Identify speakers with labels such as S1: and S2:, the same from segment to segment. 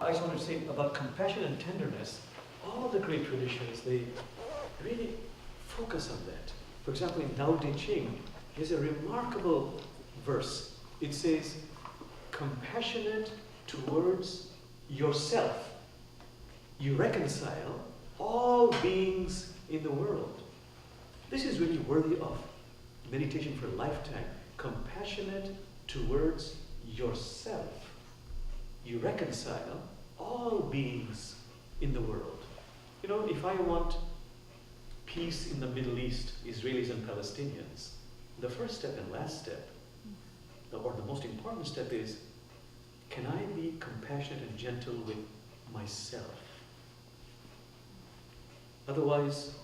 S1: I just want to say about compassion and tenderness, all the great traditions, they really focus on that. For example, in Tao Te Ching, there's a remarkable verse. It says, compassionate towards yourself, you reconcile all beings in the world. This is really worthy of meditation for a lifetime. Compassionate towards yourself, you reconcile all beings in the world. You know, if I want peace in the Middle East, Israelis and Palestinians, the first step and last step, or the most important step is, can I be compassionate and gentle with myself? Otherwise,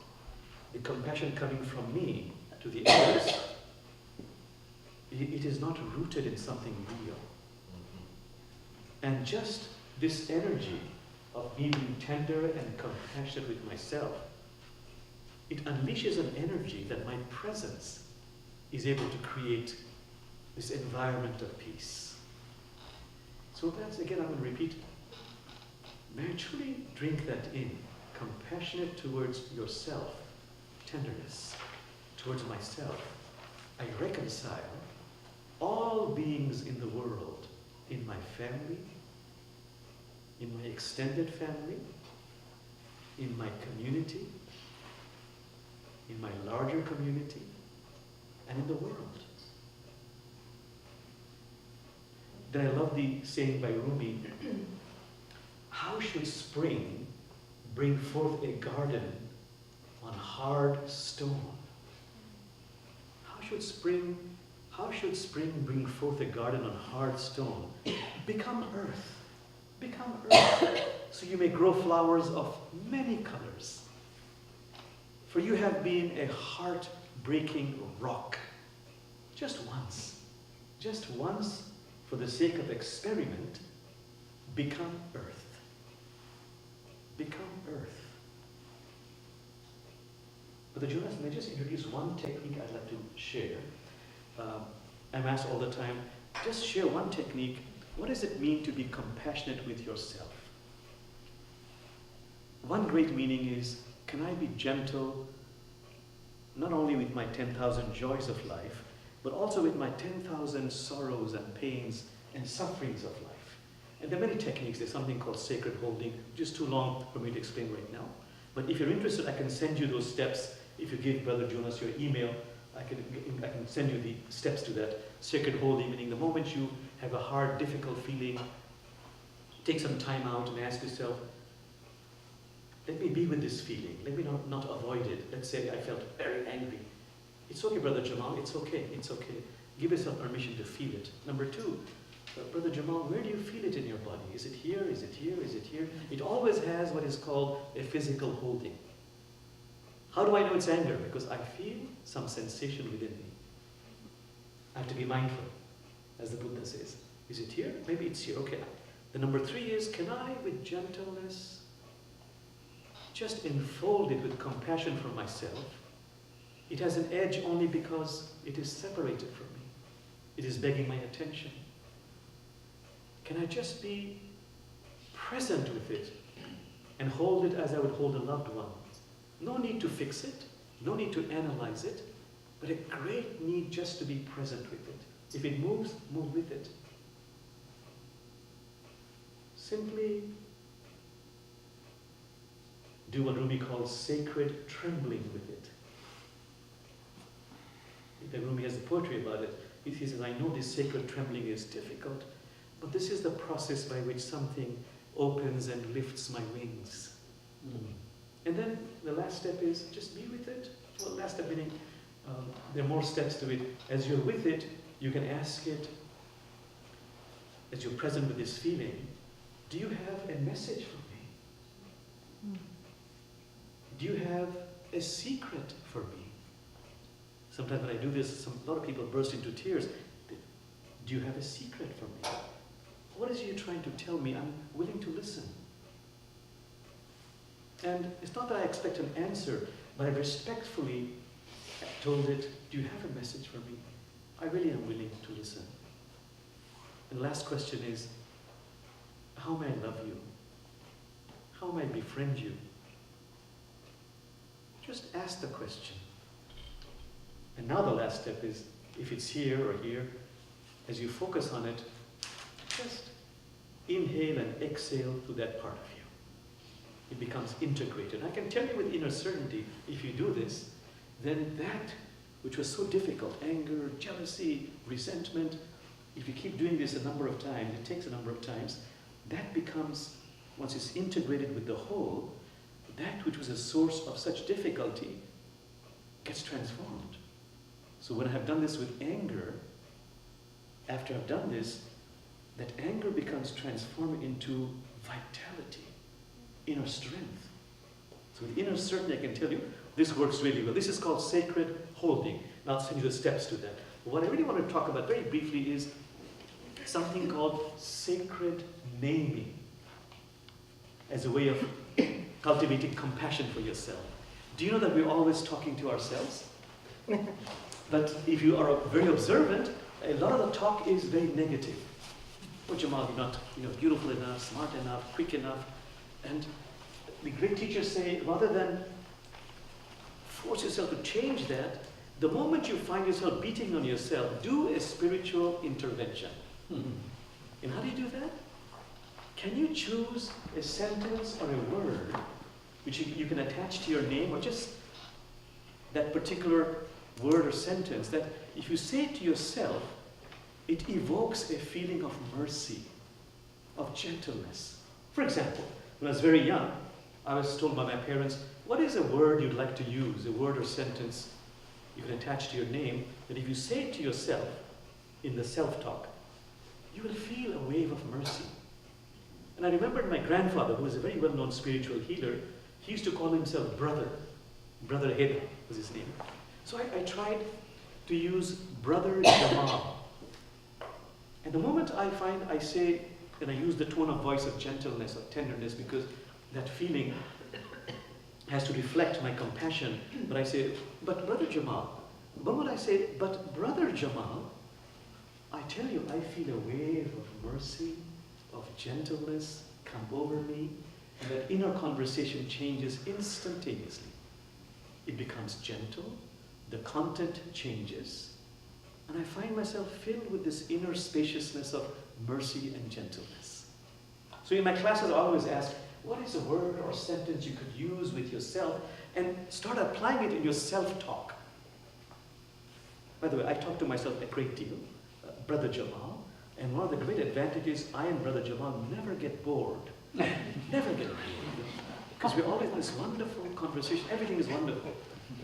S1: the compassion coming from me to the others, it is not rooted in something real. And just this energy of me being tender and compassionate with myself, it unleashes an energy that my presence is able to create this environment of peace. So that's, again, I'm going to repeat, may I truly drink that in, compassionate towards yourself, tenderness towards myself. I reconcile all beings in the world, in my family, in my extended family, in my community, in my larger community, and in the world. Then I love the saying by Rumi, how should spring bring forth a garden on hard stone? How should spring bring forth a garden on hard stone? Become earth. Become earth, so you may grow flowers of many colors. For you have been a heart-breaking rock. Just once, for the sake of experiment, become earth. Become earth. But Jonas, may I just introduce one technique I'd like to share. I'm asked all the time, just share one technique. What does it mean to be compassionate with yourself? One great meaning is, can I be gentle not only with my 10,000 joys of life, but also with my 10,000 sorrows and pains and sufferings of life? And there are many techniques. There's something called sacred holding, which is too long for me to explain right now. But if you're interested, I can send you those steps. If you give Brother Jonas your email, I can send you the steps to that. Sacred holding, meaning the moment you have a hard, difficult feeling, take some time out and ask yourself, let me be with this feeling. Let me not avoid it. Let's say I felt very angry. It's okay, Brother Jamal, it's okay, it's okay. Give yourself permission to feel it. Number two, Brother Jamal, where do you feel it in your body? Is it here? Is it here? Is it here? It always has what is called a physical holding. How do I know it's anger? Because I feel some sensation within me. I have to be mindful, as the Buddha says. Is it here? Maybe it's here. Okay. The number three is, can I, with gentleness, just enfold it with compassion for myself? It has an edge only because it is separated from me. It is begging my attention. Can I just be present with it and hold it as I would hold a loved one? No need to fix it, no need to analyze it, but a great need just to be present with it. If it moves, move with it. Simply do what Rumi calls sacred trembling with it. Rumi has a poetry about it. He says, I know this sacred trembling is difficult, but this is the process by which something opens and lifts my wings. And then the last step is just be with it. Well, last step meaning there are more steps to it. As you're with it, you can ask it, as you're present with this feeling, do you have a message for me? Do you have a secret for me? Sometimes when I do this, a lot of people burst into tears. Do you have a secret for me? What is you trying to tell me? I'm willing to listen. And it's not that I expect an answer, but I respectfully told it, do you have a message for me? I really am willing to listen. And the last question is, how may I love you? How may I befriend you? Just ask the question. And now the last step is, if it's here or here, as you focus on it, just inhale and exhale to that part of you. It becomes integrated. I can tell you with inner certainty, if you do this, then that which was so difficult, anger, jealousy, resentment, if you keep doing this a number of times, it takes a number of times, that becomes, once it's integrated with the whole, that which was a source of such difficulty gets transformed. So when I have done this with anger, after I've done this, that anger becomes transformed into vitality, inner strength. So with inner certainty, I can tell you, this works really well. This is called sacred holding. And I'll send you the steps to that. But what I really want to talk about very briefly is something called sacred naming as a way of cultivating compassion for yourself. Do you know that we're always talking to ourselves? But if you are very observant, a lot of the talk is very negative. Oh, Jamal, you're not beautiful enough, smart enough, quick enough. And the great teachers say, rather than force yourself to change that, the moment you find yourself beating on yourself, do a spiritual intervention. And how do you do that? Can you choose a sentence or a word which you can attach to your name, or just that particular word or sentence that if you say it to yourself, it evokes a feeling of mercy, of gentleness. For example, when I was very young, I was told by my parents, what is a word you'd like to use, a word or sentence you can attach to your name, that if you say it to yourself in the self-talk, you will feel a wave of mercy. And I remembered my grandfather, who was a very well-known spiritual healer, he used to call himself Brother. Brother Heda was his name. So I tried to use Brother Jamal. And the moment I find I say, and I use the tone of voice of gentleness, of tenderness, because that feeling has to reflect my compassion, but I say, but Brother Jamal. The moment I say, but Brother Jamal, I tell you, I feel a wave of mercy, of gentleness come over me, and that inner conversation changes instantaneously. It becomes gentle, the content changes, and I find myself filled with this inner spaciousness of mercy and gentleness. So in my classes, I always ask, what is a word or sentence you could use with yourself, and start applying it in your self-talk. By the way, I talk to myself a great deal, Brother Jamal, and one of the great advantages, I and Brother Jamal never get bored. Never get bored. Because we're always in this wonderful conversation. Everything is wonderful.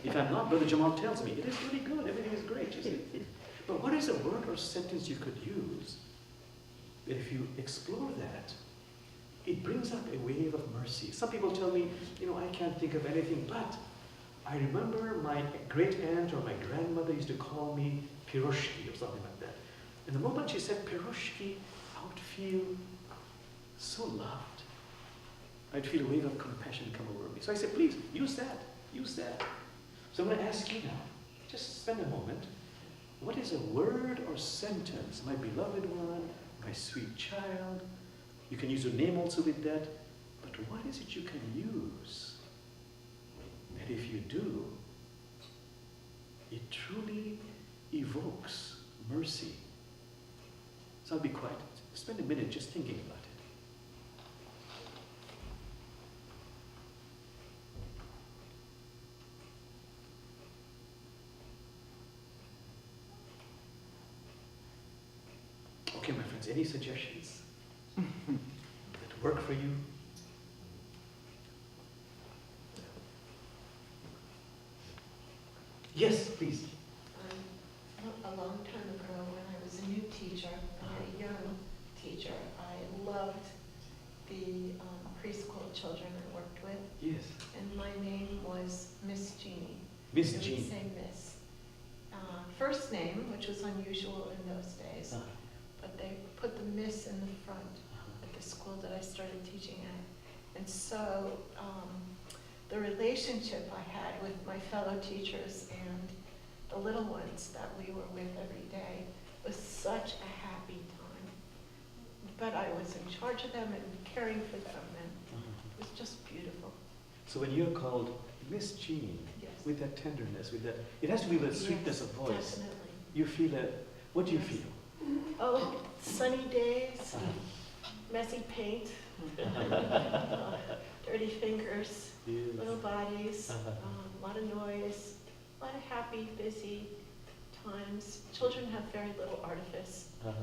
S1: If I'm not, Brother Jamal tells me, it is really good, everything is great. You see? But what is a word or sentence you could use that if you explore that, it brings up a wave of mercy. Some people tell me, I can't think of anything, but I remember my great aunt or my grandmother used to call me Piroshki or something like that. And the moment she said Piroshki, I would feel so loved. I'd feel a wave of compassion come over me. So I said, please, use that, use that. So I'm going to ask you now, just spend a moment. What is a word or sentence, my beloved one, my sweet child? You can use your name also with that. But what is it you can use that if you do, it truly evokes mercy? So I'll be quiet. Spend a minute just thinking about it. Okay, my friends, any suggestions that work for you? Yes, please.
S2: A long time ago, when I was a new teacher, a young teacher, I loved the preschool children I worked with.
S1: Yes.
S2: And my name was Miss Jeannie.
S1: Miss
S2: They would
S1: Jeannie.
S2: say Miss. First name, which was unusual in those days, but they put the Miss in the front at the school that I started teaching at. And so the relationship I had with my fellow teachers and the little ones that we were with every day was such a happy time. But I was in charge of them and caring for them, and it was just
S1: So when you're called Miss Jean,
S2: Yes.
S1: with that tenderness, with that, it has to be with sweetness of voice.
S2: Definitely.
S1: You feel that, what do you feel?
S2: Oh, sunny days, messy paint, dirty fingers,
S1: Yes.
S2: little bodies, a lot of noise, a lot of happy, busy times. Children have very little artifice, and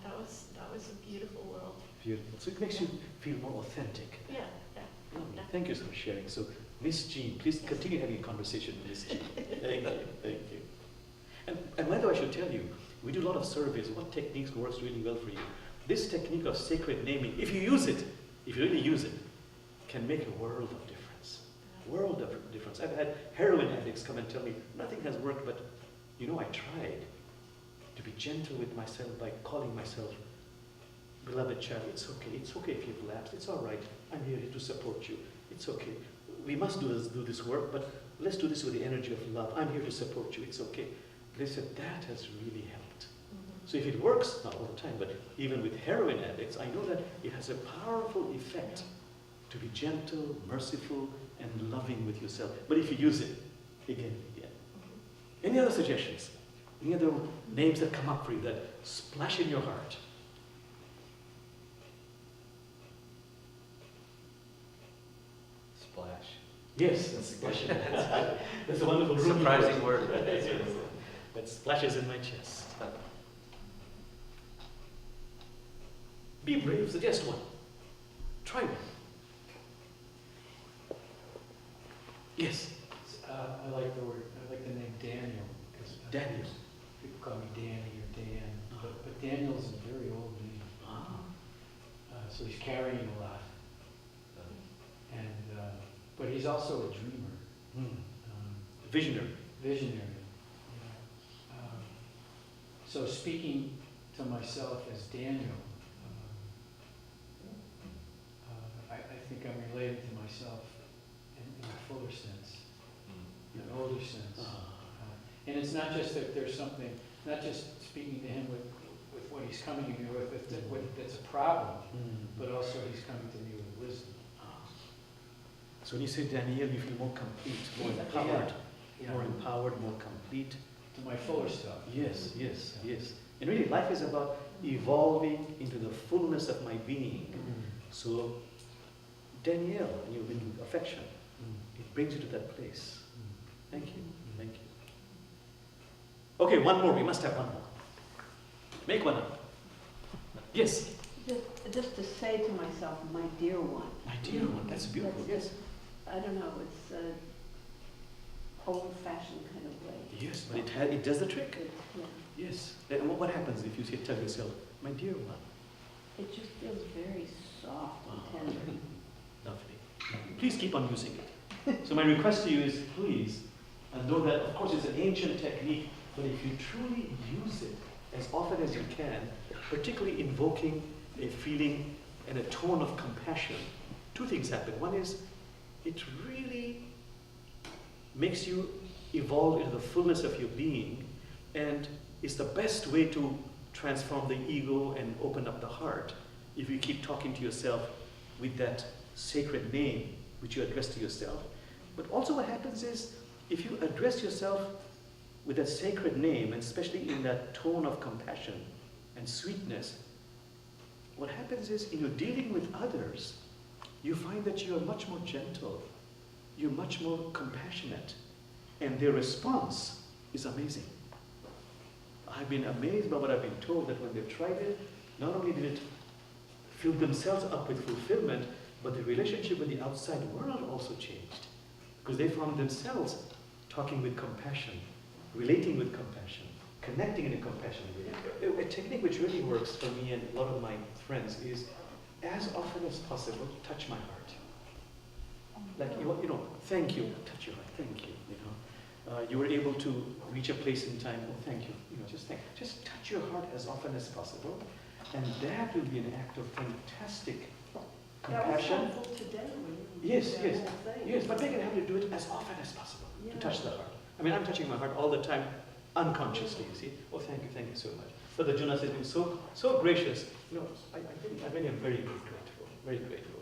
S2: that was a beautiful world.
S1: Beautiful. So it makes you feel more authentic.
S2: Yeah, yeah.
S1: Lovely. Thank you for sharing. So, Miss Jean, please continue having a conversation with Miss Jean. Thank you. Thank you. And by the way, I should tell you, we do a lot of surveys. What techniques works really well for you? This technique of sacred naming, if you use it, if you really use it, can make a world of difference. World of difference. I've had heroin addicts come and tell me, nothing has worked, but you know, I tried to be gentle with myself by calling myself beloved child. It's okay if you've lapsed. It's all right. I'm here to support you. It's okay. We must do this work, but let's do this with the energy of love. I'm here to support you. It's okay. They said that has really helped. So if it works, not all the time, but even with heroin addicts, I know that it has a powerful effect to be gentle, merciful, and loving with yourself. But if you use it again and again. Any other suggestions? Any other names that come up for you that splash in your heart?
S3: Splash.
S1: Yes, that's splash. That's a wonderful
S3: Surprising word.
S1: That splashes in my chest. Be brave, suggest one. Try one. Yes.
S4: I like the name Daniel. Because
S1: Daniel.
S4: people call me Danny or Dan, but Daniel's a very old name. So he's carrying a lot. And but he's also a dreamer.
S1: Visionary.
S4: Visionary. You know. So speaking to myself as Daniel, I think I'm related to myself in a fuller sense, in an older sense. And it's not just that there's something, not just speaking to him with what he's coming to me with, that's a problem, but also he's coming to me with wisdom.
S1: So when you say Daniel, you feel more complete, more empowered,
S4: Yeah.
S1: more empowered, more complete.
S4: To my fuller self.
S1: Yes, yes, yes. And really, life is about evolving into the fullness of my being. So, Danielle, you with affection, it brings you to that place. Thank you, thank you. Okay, one more. We must have one more. Make one up. Yes,
S5: Just to say to myself, my dear one.
S1: my dear one. That's beautiful. Yes,
S5: I don't know, it's an old-fashioned kind of way.
S1: yes, but it does the trick.
S5: Yeah.
S1: Yes. And what happens if you tell yourself, my dear one?
S5: It just feels very soft and tender.
S1: Lovely. Please keep on using it. So my request to you is, please, and know that, of course, it's an ancient technique, but if you truly use it as often as you can, particularly invoking a feeling and a tone of compassion, two things happen. One is, it really makes you evolve into the fullness of your being, and it's the best way to transform the ego and open up the heart if you keep talking to yourself with that sacred name which you address to yourself. But also what happens is, if you address yourself with that sacred name, and especially in that tone of compassion and sweetness, what happens is, in your dealing with others, you find that you are much more gentle, you're much more compassionate, and their response is amazing. I've been amazed by what I've been told, that when they've tried it, not only did it fill themselves up with fulfillment, but the relationship with the outside world also changed. Because they found themselves talking with compassion, relating with compassion, connecting in a compassionate way. A technique which really works for me and a lot of my friends is, as often as possible, touch my heart. Like, you know, thank you, touch your heart, thank you, you know. You were able to reach a place in time, oh, thank you, you know, just touch your heart as often as possible, and that will be an act of fantastic compassion.
S5: That was helpful today when you
S1: Yes,
S5: did that
S1: yes,
S5: whole thing.
S1: yes, but make it happen to do it as often as possible,
S5: Yeah.
S1: to touch the heart. I mean, I'm touching my heart all the time, unconsciously, you see. Oh, thank you so much. Brother Jonas has been so gracious. You know, I really am very grateful, very grateful.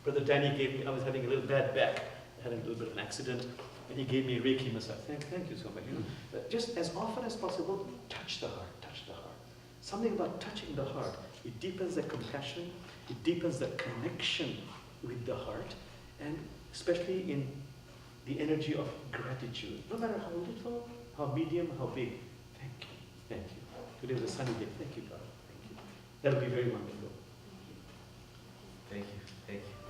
S1: Brother Danny gave me, I was having a little bad back, I had a little bit of an accident, and he gave me a Reiki massage. Thank you so much. You know, just as often as possible, touch the heart, touch the heart. Something about touching the heart, it deepens the compassion, it deepens the connection with the heart, and especially in the energy of gratitude. No matter how little, how medium, how big. Thank you, thank you. Today was a sunny day. Thank you, God. Thank you. That'll be very wonderful.
S3: Thank you, thank you.